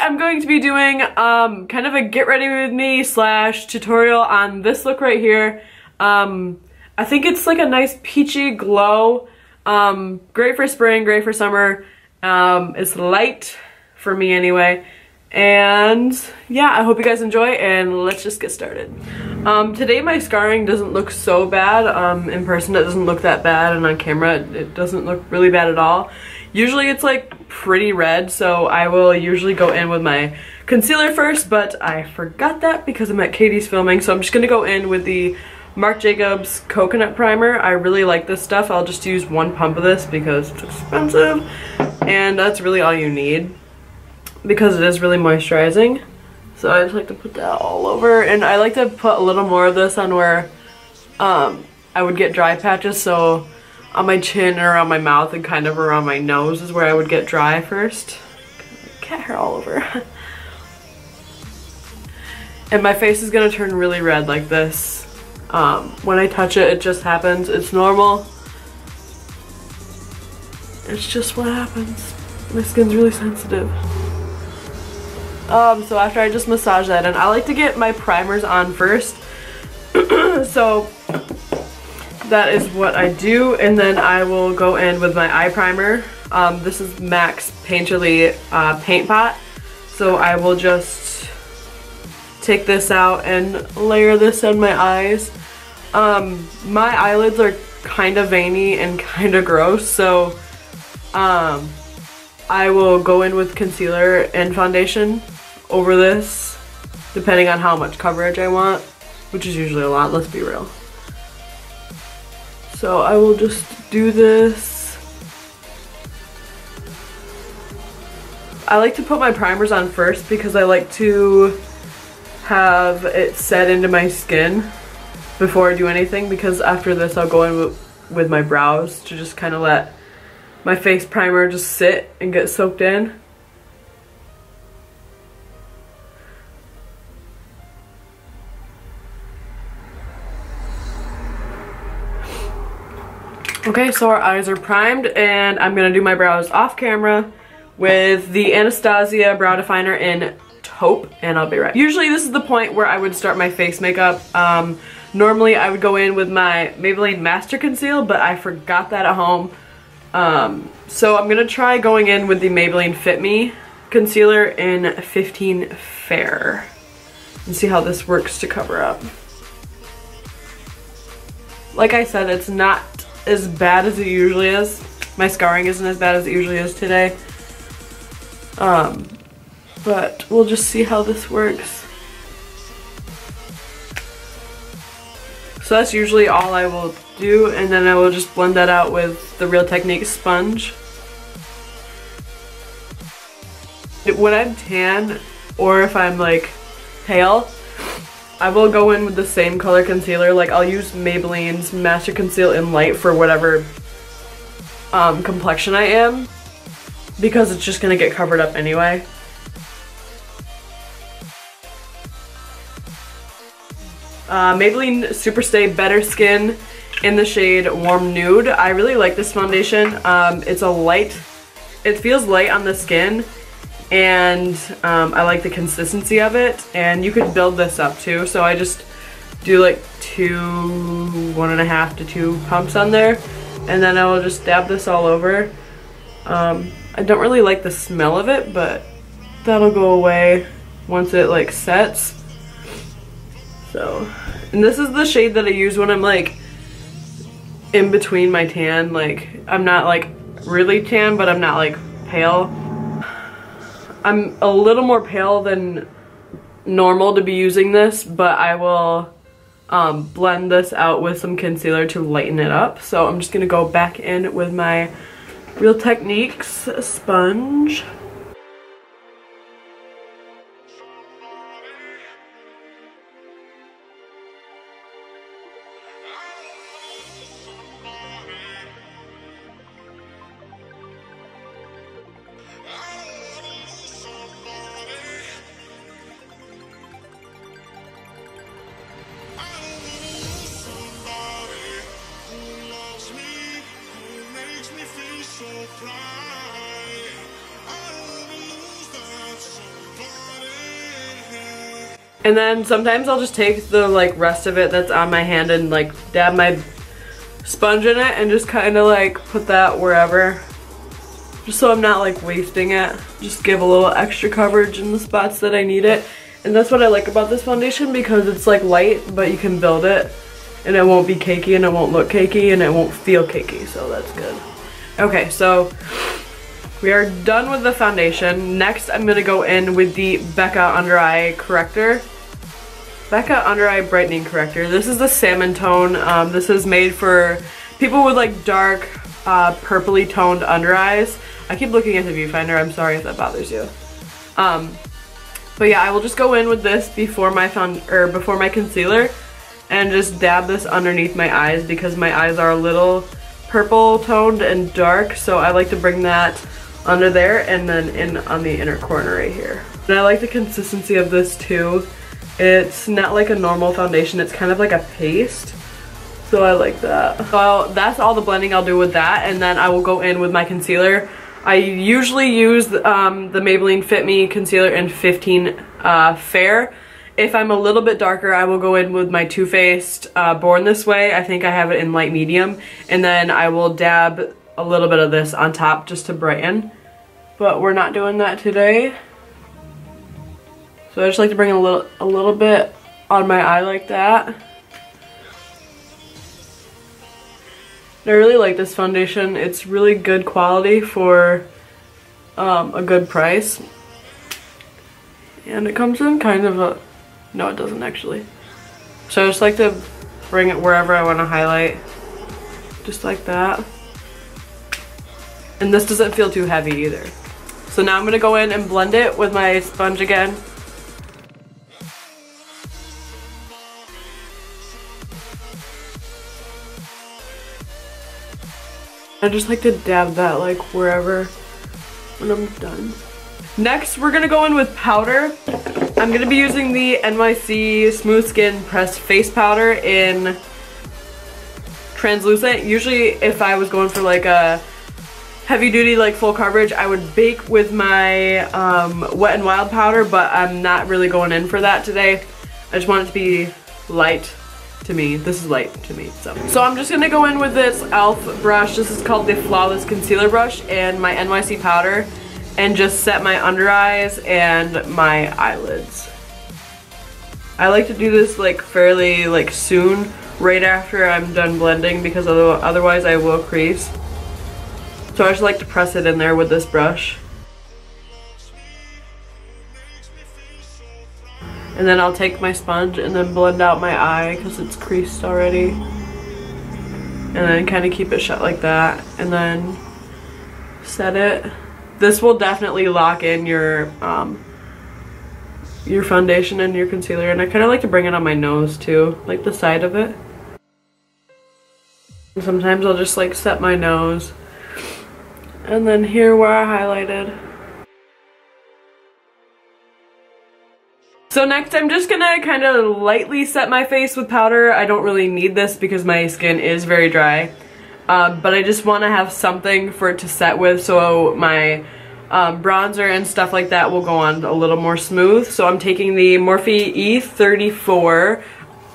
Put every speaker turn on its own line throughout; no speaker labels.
I'm going to be doing kind of a get ready with me / tutorial on this look right here. I think it's like a nice peachy glow. Great for spring, great for summer. It's light for me anyway. And yeah, I hope you guys enjoy, and let's just get started. Today my scarring doesn't look so bad. In person it doesn't look that bad, and on camera it doesn't look really bad at all. Usually it's like pretty red, so I will usually go in with my concealer first, but I forgot that because I'm at Katie's filming, so I'm just gonna go in with the Marc Jacobs Coconut Primer. I really like this stuff. I'll just use 1 pump of this because it's expensive, and that's really all you need because it is really moisturizing. So I just like to put that all over, and I like to put a little more of this on where I would get dry patches, so on my chin or on my mouth and kind of around my nose is where I would get dry first. Cat hair all over. And my face is gonna turn really red like this. When I touch it, it just happens. It's normal. It's just what happens. My skin's really sensitive. So after I just massage that in, I like to get my primers on first. So that is what I do, and then I will go in with my eye primer. This is MAC's Painterly Paint Pot. So I will just take this out and layer this on my eyes. My eyelids are kind of veiny and kind of gross, so I will go in with concealer and foundation over this, depending on how much coverage I want, which is usually a lot, let's be real. So I will just do this. I like to put my primers on first because I like to have it set into my skin before I do anything, because after this I'll go in with my brows to just kind of let my face primer just sit and get soaked in. Okay, so our eyes are primed, and I'm gonna do my brows off camera with the Anastasia Brow Definer in Taupe, and I'll be right back. Usually this is the point where I would start my face makeup. Normally I would go in with my Maybelline Master Conceal, but I forgot that at home. So I'm gonna try going in with the Maybelline Fit Me Concealer in 15 Fair and see how this works to cover up. Like I said, it's not as bad as it usually is. My scarring isn't as bad as it usually is today. But we'll just see how this works. So that's usually all I will do, and then I will just blend that out with the Real Techniques sponge. When I'm tan, or if I'm like pale, I will go in with the same color concealer. Like I'll use Maybelline's Master Conceal in Light for whatever complexion I am, because it's just gonna get covered up anyway. Maybelline Superstay Better Skin in the shade Warm Nude. I really like this foundation. It's a light, it feels light on the skin, and I like the consistency of it, and you could build this up too. So I just do like 1.5 to 2 pumps on there, and then I will just dab this all over. I don't really like the smell of it, but that'll go away once it like sets. So, and this is the shade that I use when I'm like in between my tan. Like I'm not like really tan, but I'm not like pale. I'm a little more pale than normal to be using this, but I will blend this out with some concealer to lighten it up. So I'm just gonna go back in with my Real Techniques sponge. And then sometimes I'll just take the like rest of it that's on my hand and like dab my sponge in it and just kind of like put that wherever. Just so I'm not like wasting it. Just give a little extra coverage in the spots that I need it. And that's what I like about this foundation, because it's like light, but you can build it. And it won't be cakey and it won't look cakey and it won't feel cakey, so that's good. Okay, so we are done with the foundation. Next, I'm gonna go in with the Becca Under Eye Corrector. Becca Under Eye Brightening Corrector. This is the salmon tone. This is made for people with like dark, purpley toned under eyes. I keep looking at the viewfinder, I'm sorry if that bothers you. But yeah, I will just go in with this before my concealer and just dab this underneath my eyes, because my eyes are a little purple toned and dark, so I like to bring that under there and then in on the inner corner right here. And I like the consistency of this too. It's not like a normal foundation, it's kind of like a paste. So I like that. So that's all the blending I'll do with that, and then I will go in with my concealer. I usually use the Maybelline Fit Me Concealer in 15 Fair. If I'm a little bit darker, I will go in with my Too Faced Born This Way. I think I have it in light medium. And then I will dab a little bit of this on top just to brighten. But we're not doing that today. So I just like to bring a little bit on my eye like that. I really like this foundation. It's really good quality for a good price. And it comes in kind of a... No, it doesn't actually. So I just like to bring it wherever I want to highlight. Just like that. And this doesn't feel too heavy either. So now I'm going to go in and blend it with my sponge again. I just like to dab that like wherever when I'm done. Next, we're gonna go in with powder. I'm gonna be using the NYC Smooth Skin Pressed Face Powder in translucent. Usually if I was going for like a heavy duty like full coverage, I would bake with my Wet n Wild powder, but I'm not really going in for that today. I just want it to be light to me. This is light to me. So I'm just gonna go in with this e.l.f. brush. This is called the Flawless Concealer Brush, and my NYC powder, and just set my under eyes and my eyelids. I like to do this like fairly like soon, right after I'm done blending, because otherwise I will crease. So I just like to press it in there with this brush. And then I'll take my sponge and then blend out my eye because it's creased already. And then kind of keep it shut like that. And then set it. This will definitely lock in your foundation and your concealer. And I kind of like to bring it on my nose too, like the side of it. And sometimes I'll just like set my nose. And then here where I highlighted. So next I'm just gonna kind of lightly set my face with powder. I don't really need this because my skin is very dry. But I just want to have something for it to set with, so my bronzer and stuff like that will go on a little more smooth. So I'm taking the Morphe E34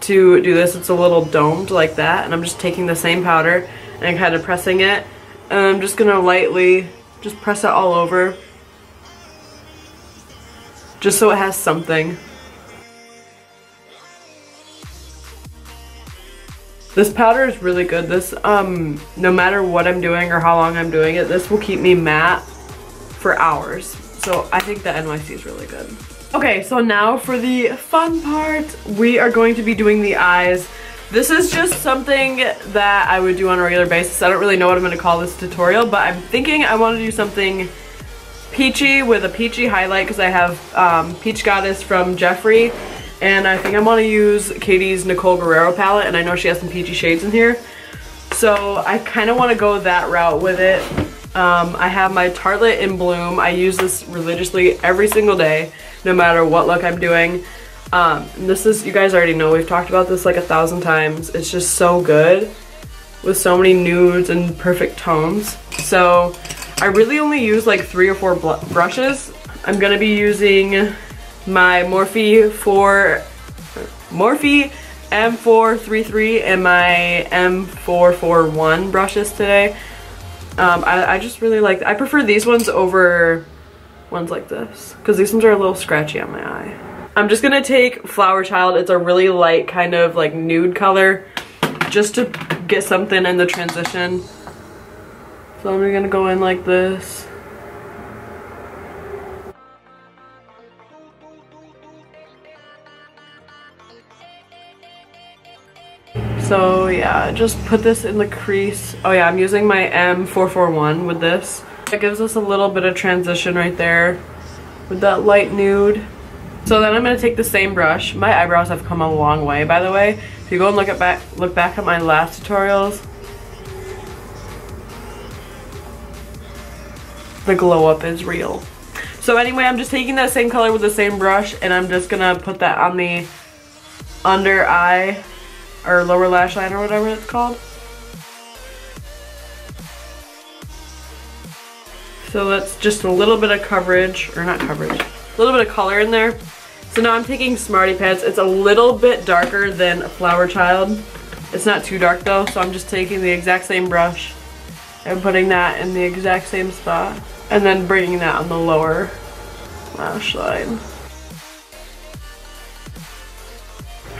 to do this. It's a little domed like that, and I'm just taking the same powder and kind of pressing it. And I'm just gonna lightly just press it all over, just so it has something. This powder is really good. This, no matter what I'm doing or how long I'm doing it, this will keep me matte for hours. So I think the NYC is really good. Okay, so now for the fun part, we are going to be doing the eyes. This is just something that I would do on a regular basis. I don't really know what I'm gonna call this tutorial, but I'm thinking I want to do something peachy with a peachy highlight, because I have Peach Goddess from Jeffree, and I think I want to use Katie's Nicole Guerrero palette, and I know she has some peachy shades in here, so I kind of want to go that route with it. I have my Tartelette in Bloom. I use this religiously every single day, no matter what look I'm doing. This is, you guys already know, we've talked about this like 1,000 times. It's just so good with so many nudes and perfect tones. So I really only use like 3 or 4 brushes. I'm gonna be using my Morphe M433 and my M441 brushes today. I just really like, I prefer these ones over ones like this because these ones are a little scratchy on my eye. I'm just gonna take Flower Child. It's a really light kind of like nude color just to get something in the transition. So I'm gonna go in like this. So yeah, just put this in the crease. Oh yeah, I'm using my M441 with this. It gives us a little bit of transition right there with that light nude. So then I'm gonna take the same brush. My eyebrows have come a long way, by the way. If you go and look back at my last tutorials, the glow up is real. So anyway, I'm just taking that same color with the same brush and I'm just gonna put that on the under eye or lower lash line or whatever it's called. So that's just a little bit of coverage, or not coverage, a little bit of color in there. So now I'm taking Smarty Pants. It's a little bit darker than Flower Child. It's not too dark though, so I'm just taking the exact same brush and putting that in the exact same spot. And then bringing that on the lower lash line.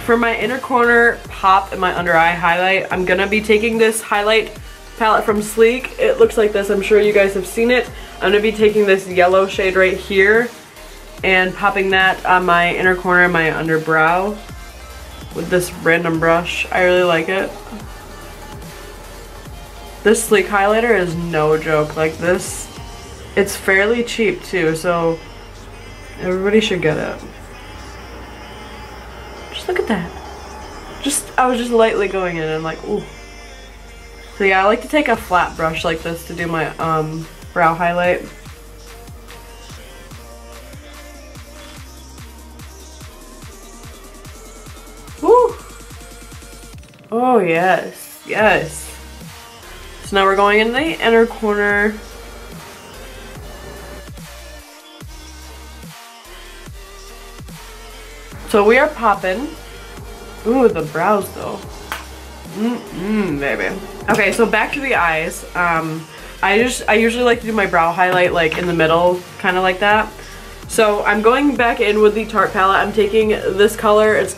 For my inner corner pop and my under eye highlight, I'm gonna be taking this highlight palette from Sleek. It looks like this, I'm sure you guys have seen it. I'm gonna be taking this yellow shade right here and popping that on my inner corner, my underbrow with this random brush. I really like it. This Sleek highlighter is no joke. Like this, it's fairly cheap too, so everybody should get it. Just look at that. I was just lightly going in and like, ooh. So yeah, I like to take a flat brush like this to do my brow highlight. Woo! Oh yes, yes. So now we're going in the inner corner. So we are popping. Ooh, the brows though. Baby. Okay, so back to the eyes. I usually like to do my brow highlight like in the middle, kind of like that. So I'm going back in with the Tarte palette. I'm taking this color. It's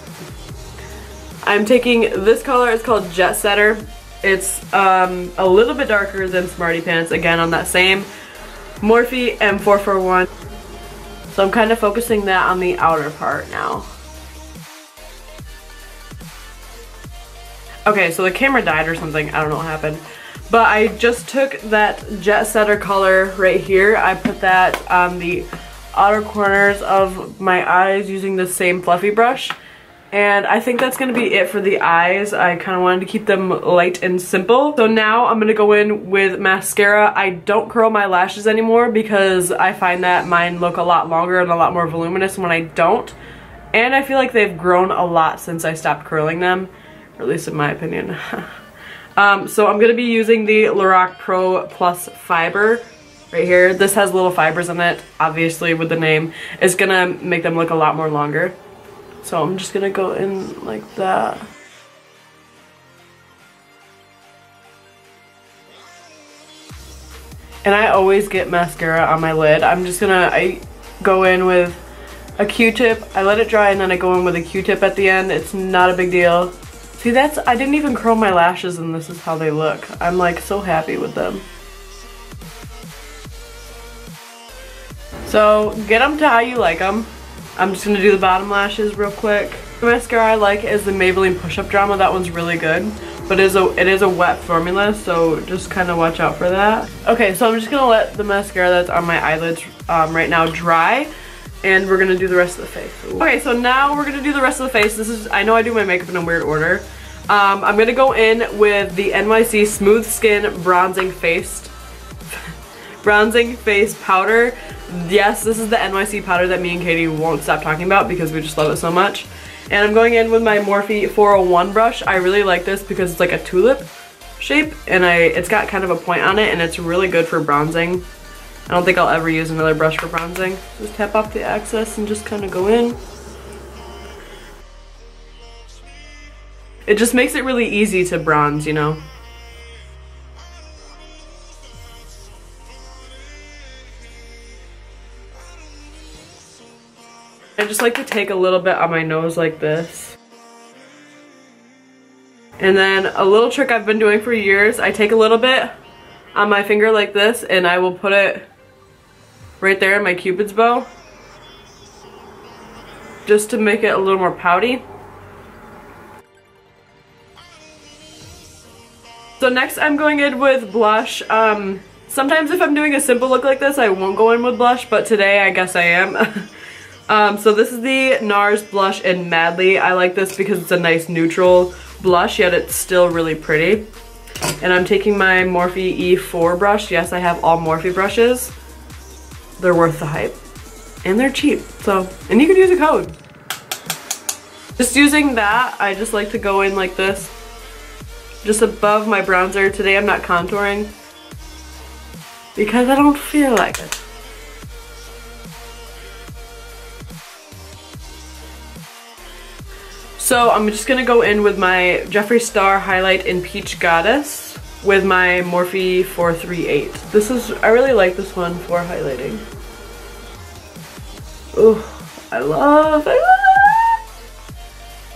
called Jet Setter. It's a little bit darker than Smarty Pants, again on that same Morphe M441. So I'm kind of focusing that on the outer part now. Okay, so the camera died or something. I don't know what happened. But I just took that Jet Setter color right here. I put that on the outer corners of my eyes using the same fluffy brush. And I think that's going to be it for the eyes. I kind of wanted to keep them light and simple. So now I'm going to go in with mascara. I don't curl my lashes anymore because I find that mine look a lot longer and a lot more voluminous when I don't. And I feel like they've grown a lot since I stopped curling them. Or at least in my opinion. So I'm going to be using the Lorac Pro Plus Fiber right here. This has little fibers in it, obviously with the name. It's going to make them look a lot more longer. So I'm just going to go in like that. And I always get mascara on my lid. I go in with a Q-tip. I let it dry and then I go in with a Q-tip at the end. It's not a big deal. See, I didn't even curl my lashes and this is how they look. I'm like so happy with them. So get them to how you like them. I'm just gonna do the bottom lashes real quick. The mascara I like is the Maybelline Push-Up Drama. That one's really good, but it is a wet formula, so just kind of watch out for that. Okay, so I'm just gonna let the mascara that's on my eyelids right now dry. And we're gonna do the rest of the face. Ooh. Okay, so now we're gonna do the rest of the face. I know I do my makeup in a weird order. I'm gonna go in with the NYC Smooth Skin Bronzing Face Powder. Yes, this is the NYC powder that me and Katie won't stop talking about because we just love it so much. And I'm going in with my Morphe 401 brush. I really like this because it's like a tulip shape and it's got kind of a point on it and it's really good for bronzing. I don't think I'll ever use another brush for bronzing. Just tap off the excess and just kind of go in. It just makes it really easy to bronze, you know? I just like to take a little bit on my nose like this. And then a little trick I've been doing for years, I take a little bit on my finger like this and I will put it right there in my Cupid's bow. Just to make it a little more pouty. So next I'm going in with blush. Sometimes if I'm doing a simple look like this, I won't go in with blush, but today I guess I am. So this is the NARS blush in Madly. I like this because it's a nice neutral blush, yet it's still really pretty. And I'm taking my Morphe E4 brush. Yes, I have all Morphe brushes. They're worth the hype. And they're cheap, so, and you can use a code. Just using that, I just like to go in like this. Just above my bronzer. Today I'm not contouring because I don't feel like it. So I'm just gonna go in with my Jeffree Star highlight in Peach Goddess with my Morphe 438. This is, I really like this one for highlighting. Ooh, I love it.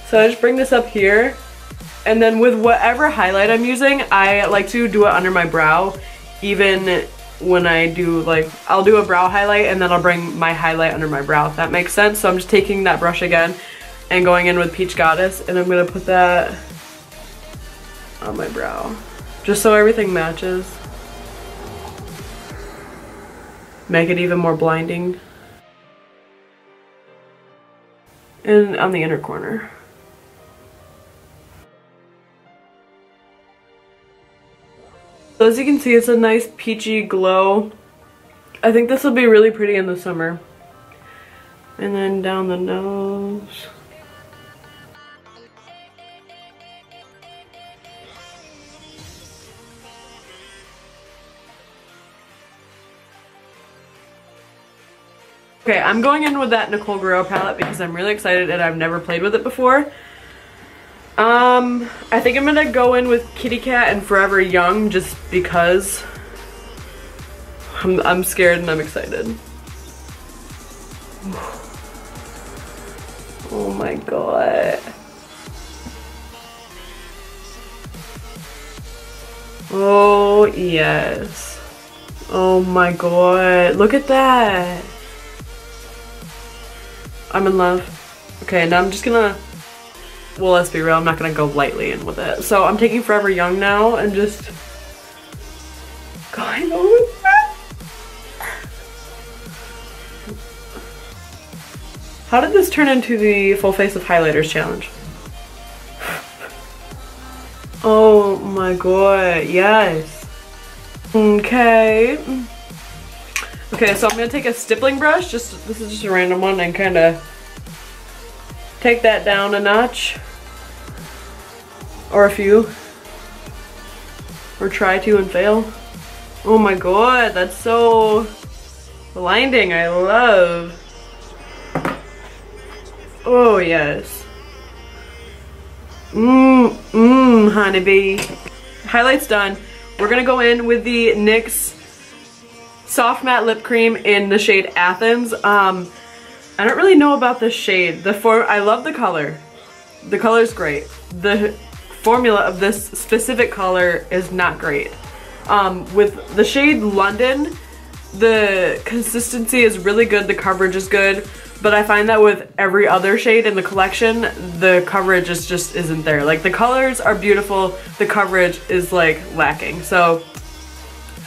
So I just bring this up here. And then with whatever highlight I'm using, I like to do it under my brow. Even when I do, like, I'll do a brow highlight and then I'll bring my highlight under my brow, if that makes sense. So I'm just taking that brush again and going in with Peach Goddess, and I'm gonna put that on my brow. Just so everything matches. Make it even more blinding. And on the inner corner. So as you can see, it's a nice peachy glow. I think this will be really pretty in the summer. And then down the nose. Okay, I'm going in with that Nicole Guerrero palette because I'm really excited and I've never played with it before. I think I'm gonna go in with Kitty Cat and Forever Young just because I'm scared and I'm excited. Oh my god. Oh yes. Oh my god. Look at that. I'm in love. Okay, now I'm just gonna, well, let's be real, I'm not gonna go lightly in with it. So I'm taking Forever Young now and just going over that. How did this turn into the full face of highlighters challenge? Oh my god, yes. Okay. Okay, so I'm gonna take a stippling brush, this is just a random one, and kind of take that down a notch. Or a few. Or try to and fail. Oh my god, that's so blinding, I love. Oh yes. Honeybee. Highlight's done. We're gonna go in with the NYX Soft Matte Lip Cream in the shade Athens. I don't really know about this shade. I love the color. The color's great. The formula of this specific color is not great. With the shade London, the consistency is really good, the coverage is good, but I find that with every other shade in the collection, the coverage just isn't there. Like, the colors are beautiful, the coverage is like lacking. So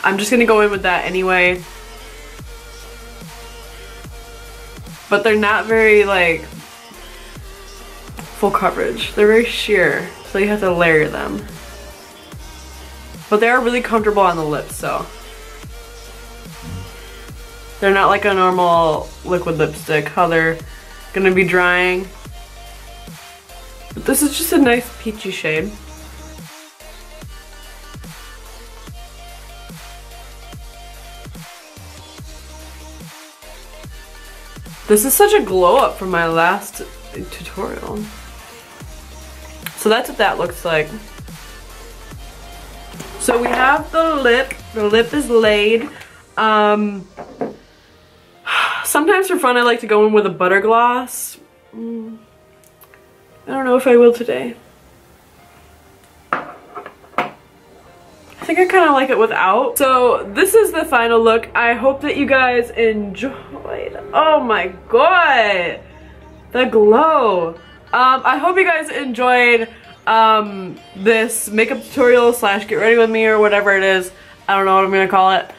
I'm just gonna go in with that anyway. But they're not very like full coverage. They're very sheer, so you have to layer them. But they are really comfortable on the lips, so. They're not like a normal liquid lipstick, how they're gonna be drying. But this is just a nice peachy shade. This is such a glow up from my last tutorial. So that's what that looks like. So we have the lip. The lip is laid. Sometimes for fun I like to go in with a butter gloss. I don't know if I will today. I think I kind of like it without. So this is the final look. I hope that you guys enjoyed. Oh my god, the glow. I hope you guys enjoyed this makeup tutorial slash get ready with me or whatever it is. I don't know what I'm gonna call it.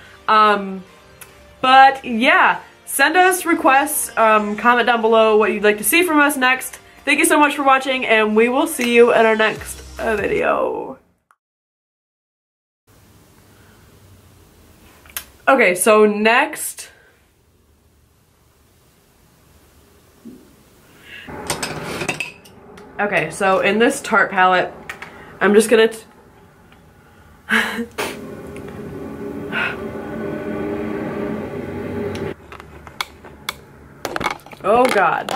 But yeah, send us requests, comment down below what you'd like to see from us next. Thank you so much for watching, and we will see you in our next video. Okay, so next, okay, so in this Tarte palette, I'm just gonna oh god.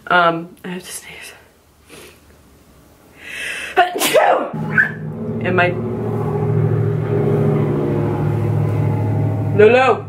I have to sneeze. In my Lolo.